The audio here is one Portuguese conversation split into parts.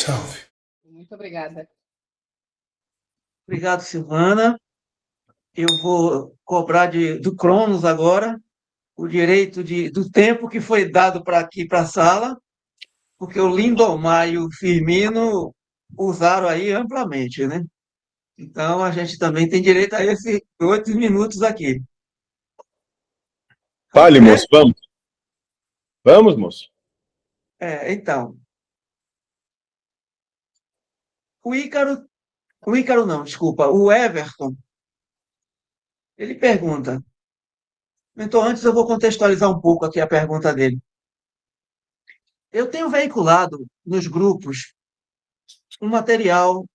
Salve. Muito obrigada. Obrigado, Silvana. Eu vou cobrar do Cronos agora o direito do tempo que foi dado para aqui para a sala, porque o Lindomar e o Firmino usaram aí amplamente, né? Então a gente também tem direito a esses 8 minutos aqui. Fale, Pode moço, ser? vamos. Vamos, moço. Então, o Ícaro não, desculpa, o Everton, ele pergunta. Então, antes eu vou contextualizar um pouco aqui a pergunta dele. Eu tenho veiculado nos grupos um material,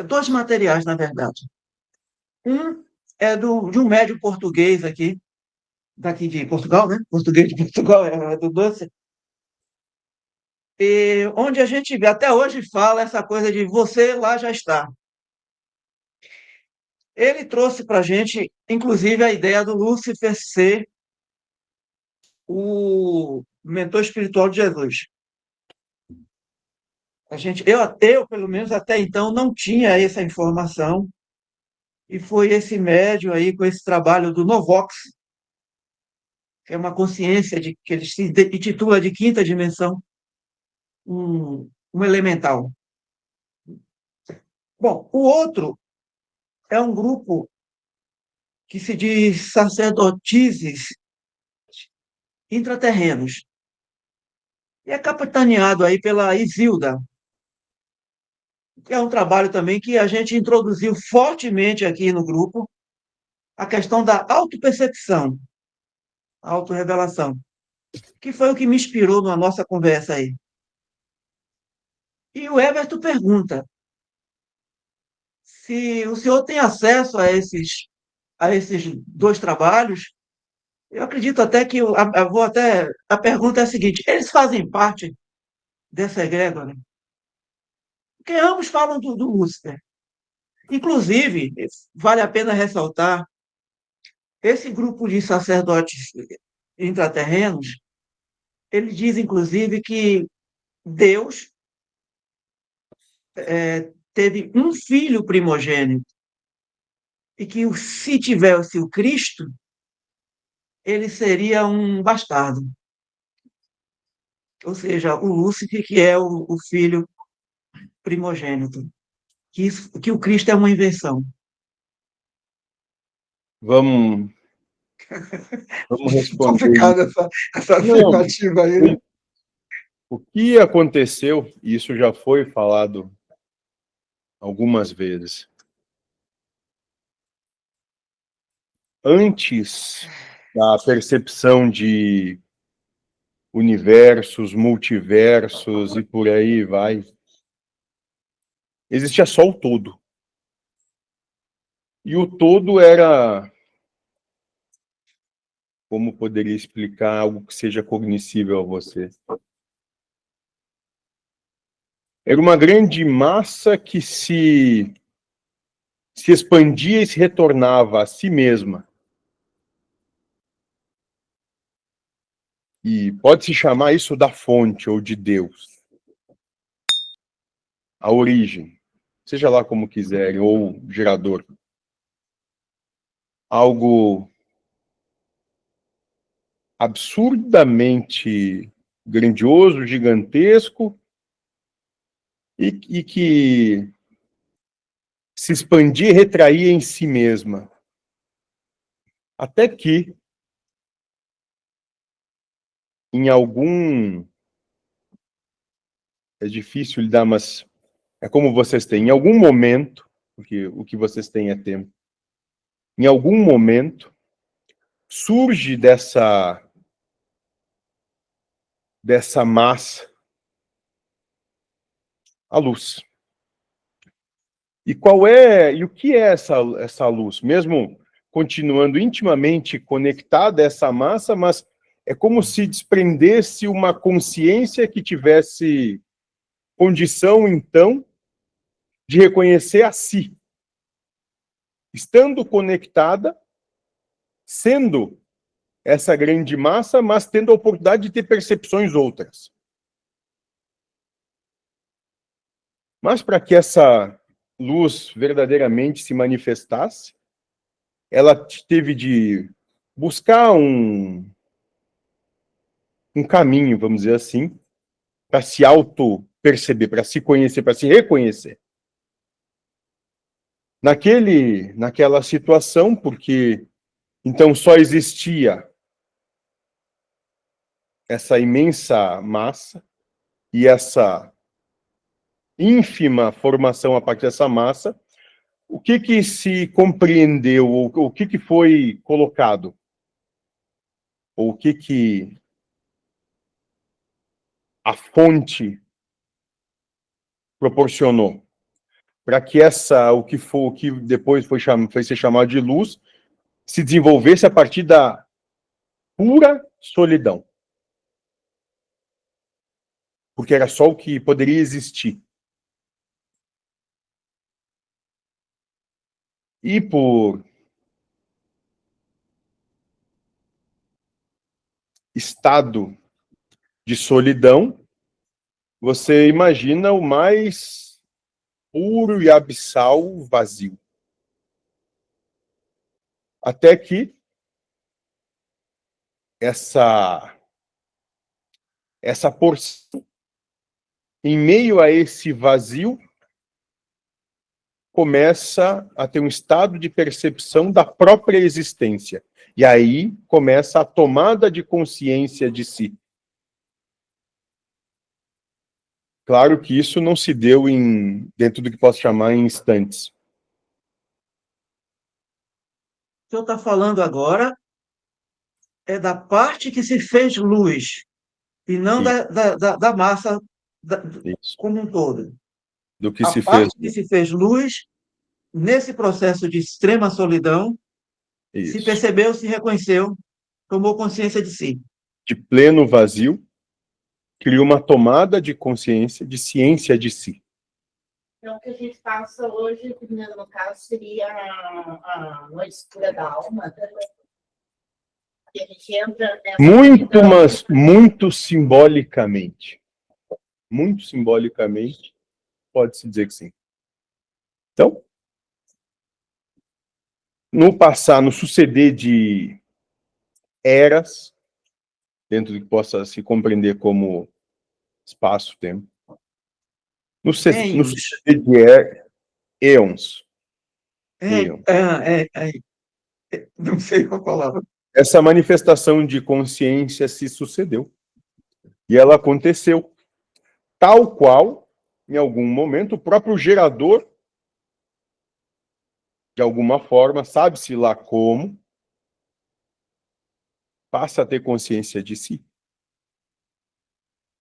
dois materiais, na verdade. Um é de um médium português aqui, daqui de Portugal, né? Português de Portugal é a redundância. E onde a gente até hoje fala essa coisa de você lá já está. Ele trouxe para a gente, inclusive, a ideia do Lúcifer ser o mentor espiritual de Jesus. Pelo menos até então, não tinha essa informação, e foi esse médium aí, com esse trabalho do Novox, que é uma consciência que ele se intitula de quinta dimensão, um elemental. Bom, o outro é um grupo que se diz sacerdotices intraterrenos, e é capitaneado aí pela Isilda, que é um trabalho também que a gente introduziu fortemente aqui no grupo, a questão da autopercepção, autorrevelação, que foi o que me inspirou na nossa conversa aí. E o Everton pergunta se o senhor tem acesso a esses dois trabalhos. Eu acredito até que a pergunta é a seguinte: eles fazem parte dessa egrégora? Porque ambos falam do Lúcifer. Inclusive, vale a pena ressaltar, esse grupo de sacerdotes intraterrenos, ele diz, inclusive, que Deus teve um filho primogênito, e que se tivesse o Cristo, ele seria um bastardo. Ou seja, o Lúcifer, que é o filho primogênito. Que o Cristo é uma invenção. Vamos responder. Complicada essa Não, afirmativa aí, né? o que aconteceu, e isso já foi falado algumas vezes. Antes da percepção de universos, multiversos e por aí vai, existia só o todo. E o todo era, como poderia explicar algo que seja cognoscível a você? Era uma grande massa que se expandia e se retornava a si mesma. E pode-se chamar isso da fonte ou de Deus. A origem, seja lá como quiserem, ou gerador. Algo absurdamente grandioso, gigantesco, e que se expandia e retraía em si mesma. Até que, em algum... É difícil lidar, mas é como vocês têm. Em algum momento, porque o que vocês têm é tempo, em algum momento, surge dessa massa a luz. E o que é essa luz? Mesmo continuando intimamente conectada a essa massa, mas é como se desprendesse uma consciência que tivesse condição, então, de reconhecer a si. Estando conectada, sendo essa grande massa, mas tendo a oportunidade de ter percepções outras. Mas para que essa luz verdadeiramente se manifestasse, ela teve de buscar um caminho, vamos dizer assim, para se auto-perceber, para se conhecer, para se reconhecer. Naquela situação, porque então só existia essa imensa massa e essa ínfima formação a partir dessa massa, o que se compreendeu, ou o que foi colocado, ou o que a fonte proporcionou para que o que depois foi ser chamado de luz, se desenvolvesse a partir da pura solidão. Porque era só o que poderia existir. E por estado de solidão, você imagina o mais puro e abissal vazio. Até que essa porção, em meio a esse vazio, começa a ter um estado de percepção da própria existência. E aí começa a tomada de consciência de si. Claro que isso não se deu dentro do que posso chamar em instantes. O senhor está falando agora é da parte que se fez luz, e não da massa Isso. como um todo. Do que A se parte fez. que se fez luz, nesse processo de extrema solidão, se Isso. percebeu, se reconheceu, tomou consciência de si. De pleno vazio, criou uma tomada de consciência, de ciência de si. Então, o que a gente passa hoje, no caso, seria a noite escura da alma. E a gente entra nessa... Mas muito simbolicamente. Muito simbolicamente, pode-se dizer que sim. Então, no suceder de eras, dentro do que possa se compreender como espaço-tempo, no suceder de éons. Não sei qual palavra. Essa manifestação de consciência se sucedeu. E ela aconteceu tal qual, em algum momento, o próprio gerador, de alguma forma, sabe-se lá como, passa a ter consciência de si.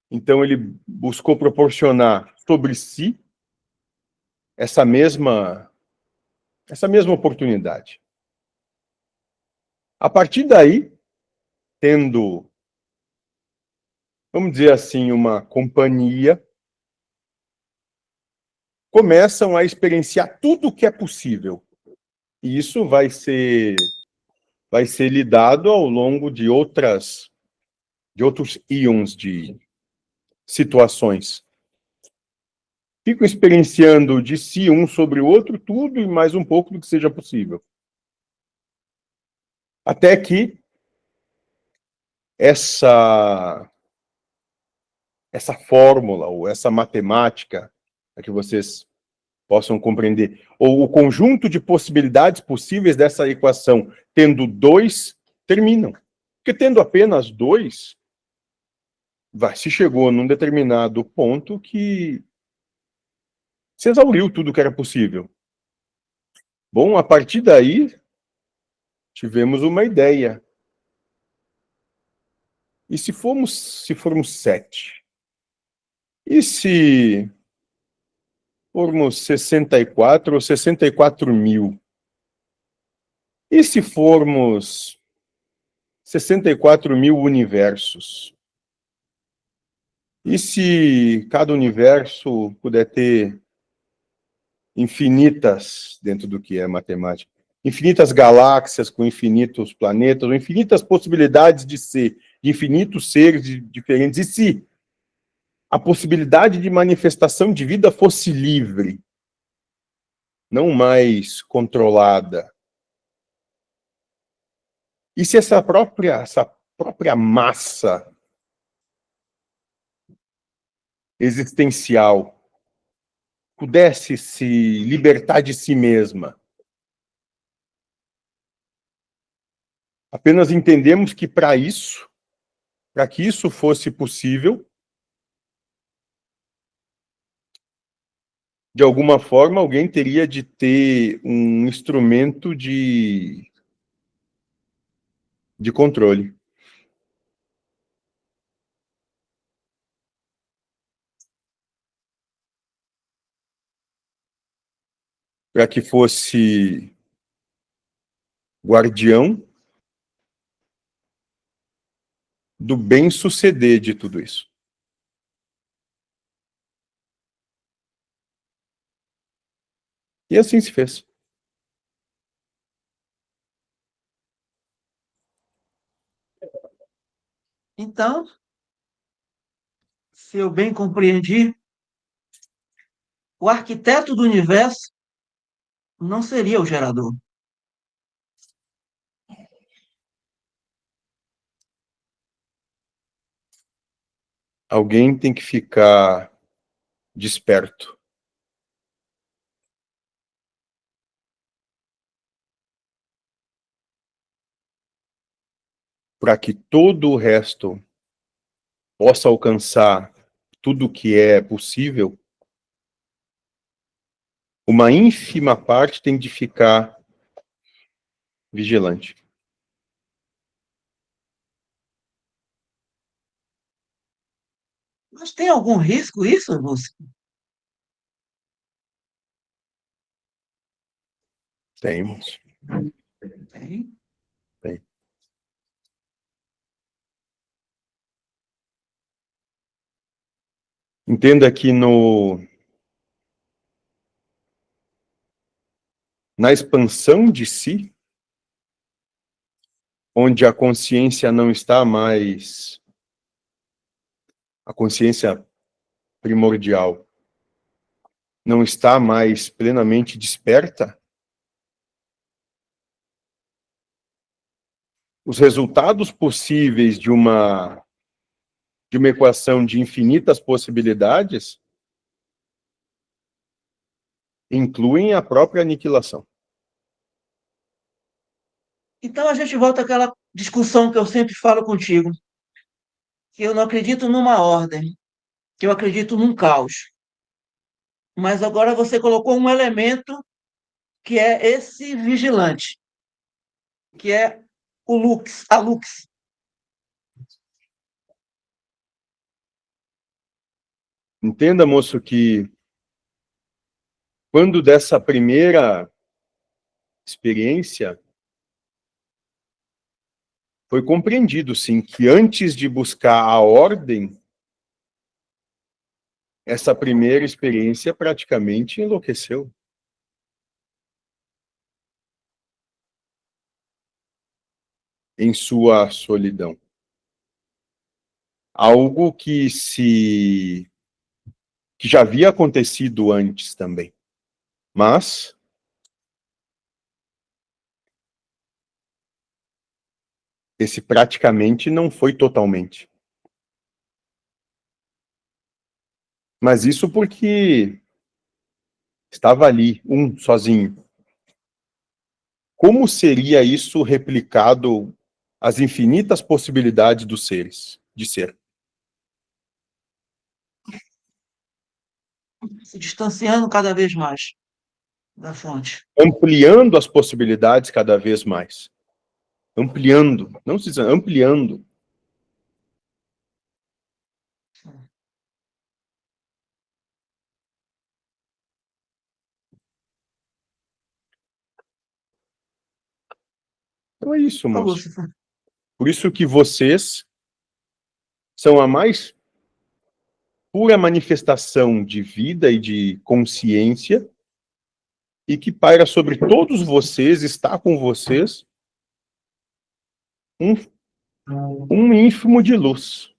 Então, ele buscou proporcionar sobre si essa mesma oportunidade. A partir daí, tendo, vamos dizer assim, uma companhia, começam a experienciar tudo o que é possível. E isso vai ser lidado ao longo de outros íons de situações. Fico experienciando de si um sobre o outro tudo e mais um pouco do que seja possível. Até que essa fórmula ou essa matemática, para que vocês possam compreender, ou o conjunto de possibilidades possíveis dessa equação, tendo 2, terminam. Porque tendo apenas 2, se chegou num determinado ponto que se exauriu tudo que era possível. Bom, a partir daí, tivemos uma ideia. E se formos 7? E se formos 64 ou 64 mil? E se formos 64 mil universos? E se cada universo puder ter infinitas, dentro do que é matemática, infinitas galáxias com infinitos planetas, ou infinitas possibilidades de ser, de infinitos seres diferentes? E se a possibilidade de manifestação de vida fosse livre, não mais controlada. E se essa própria massa existencial pudesse se libertar de si mesma? Apenas entendemos que para que isso fosse possível, de alguma forma alguém teria de ter um instrumento de controle. Para que fosse guardião do bem-suceder de tudo isso. E assim se fez. Então, se eu bem compreendi, o arquiteto do universo não seria o gerador. Alguém tem que ficar desperto. Para que todo o resto possa alcançar tudo o que é possível, uma ínfima parte tem de ficar vigilante. Mas tem algum risco isso, Lúcio? Temos. Tem. Tem. Entenda que na expansão de si, onde a consciência não está mais, a consciência primordial não está mais plenamente desperta, os resultados possíveis de uma equação de infinitas possibilidades incluem a própria aniquilação. Então a gente volta àquela discussão que eu sempre falo contigo, que eu não acredito numa ordem, que eu acredito num caos. Mas agora você colocou um elemento que é esse vigilante, que é o Lux, a Lux. Entenda, moço, que quando dessa primeira experiência, foi compreendido, sim, que antes de buscar a ordem, essa primeira experiência praticamente enlouqueceu. Em sua solidão. Algo que já havia acontecido antes também. Mas esse praticamente não foi totalmente. Mas isso porque estava ali, sozinho. Como seria isso replicado às infinitas possibilidades dos seres, de ser? Se distanciando cada vez mais da fonte. Ampliando as possibilidades cada vez mais. Ampliando, não se diz, ampliando. Então é isso, moço. Por isso que vocês são a mais pura manifestação de vida e de consciência e que paira sobre todos vocês, está com vocês, um ínfimo de luz.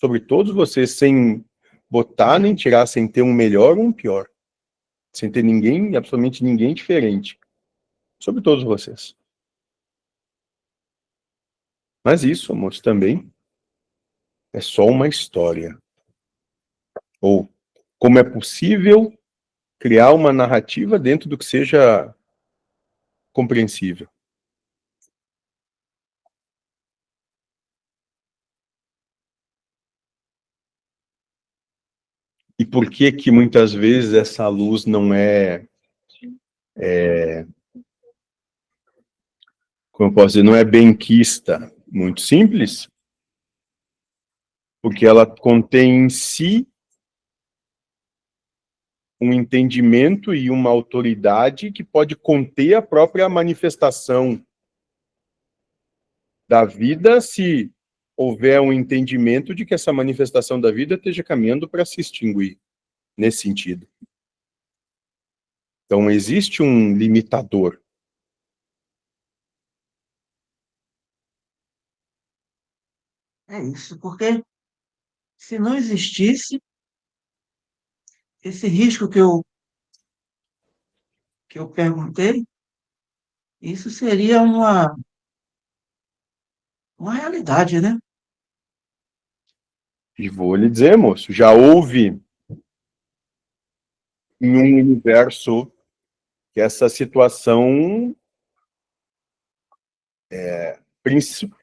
sobre todos vocês, sem botar nem tirar, sem ter um melhor ou um pior. Sem ter ninguém, absolutamente ninguém diferente. Sobre todos vocês. Mas isso, moço, também é só uma história. Ou como é possível criar uma narrativa dentro do que seja compreensível. E por que que muitas vezes essa luz não como eu posso dizer, não é benquista? Muito simples. Porque ela contém em si um entendimento e uma autoridade que pode conter a própria manifestação da vida, se houver um entendimento de que essa manifestação da vida esteja caminhando para se extinguir, nesse sentido. Então, existe um limitador. É isso, porque se não existisse esse risco que eu perguntei, isso seria uma realidade, né? E vou lhe dizer, moço, já houve em um universo que essa situação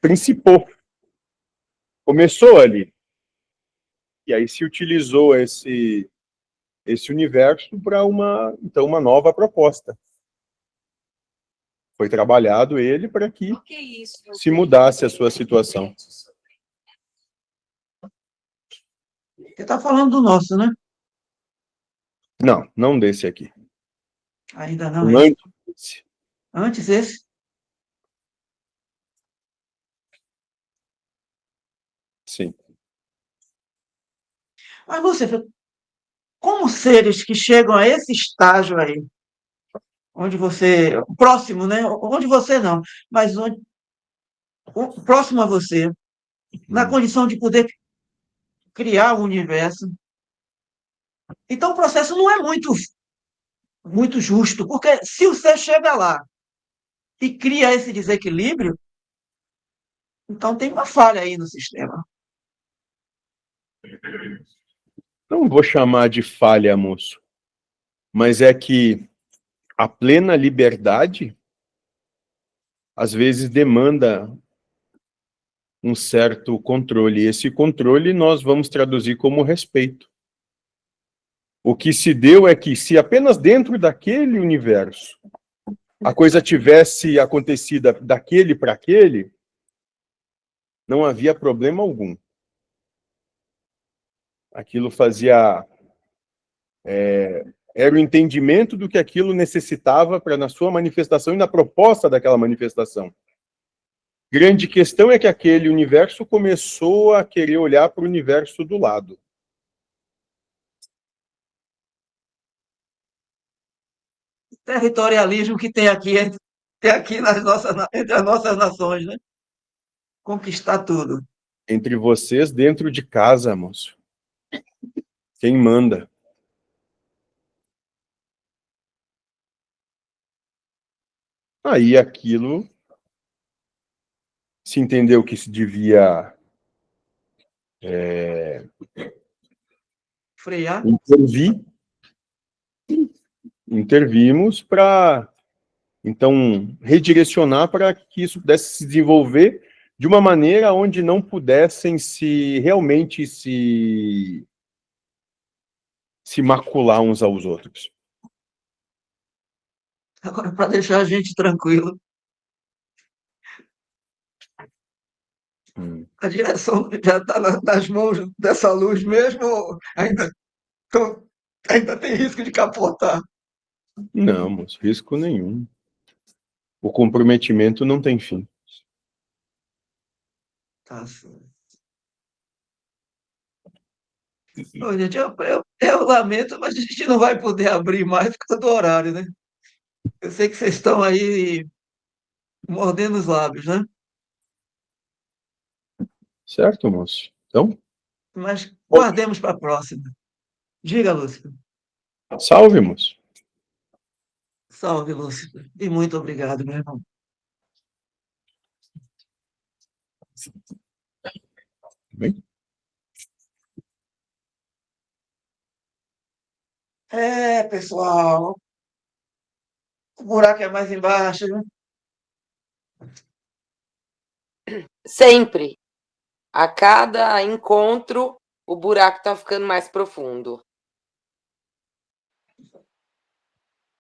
principou. Começou ali. E aí se utilizou esse universo para então, uma nova proposta. Foi trabalhado ele para que se mudasse a sua situação. Você está falando do nosso, né? Não, não desse aqui. Ainda não esse. Antes esse? Sim. Mas você, como seres que chegam a esse estágio aí, onde você, próximo, né? Onde você não, mas onde, próximo a você, na condição de poder criar o universo. Então o processo não é muito justo, porque se você chega lá e cria esse desequilíbrio, então tem uma falha aí no sistema. Não vou chamar de falha, moço, mas é que a plena liberdade às vezes demanda um certo controle. E esse controle nós vamos traduzir como respeito. O que se deu é que, se apenas dentro daquele universo a coisa tivesse acontecido daquele para aquele, não havia problema algum. Aquilo fazia... era o entendimento do que aquilo necessitava para, na sua manifestação e na proposta daquela manifestação. Grande questão é que aquele universo começou a querer olhar para o universo do lado. Territorialismo que tem aqui entre as nossas nações, né? Conquistar tudo. Entre vocês, dentro de casa, moço. Quem manda? Aí aquilo se entendeu que se devia Frear. Intervimos para, então, redirecionar para que isso pudesse se desenvolver de uma maneira onde não pudessem realmente se macular uns aos outros. Agora, para deixar a gente tranquilo, a direção já está nas mãos dessa luz mesmo, ou ainda tem risco de capotar? Não, moço, risco nenhum. O comprometimento não tem fim. Tá certo. Ô, gente, eu lamento, mas a gente não vai poder abrir mais por causa do horário, né? Eu sei que vocês estão aí mordendo os lábios, né? Certo, moço? Então, mas guardemos para a próxima. Diga, Lúcifer. Salve-nos. Salve, Lúcifer. E muito obrigado, meu irmão. Bem? Pessoal, o buraco é mais embaixo, né? Sempre. A cada encontro, o buraco está ficando mais profundo.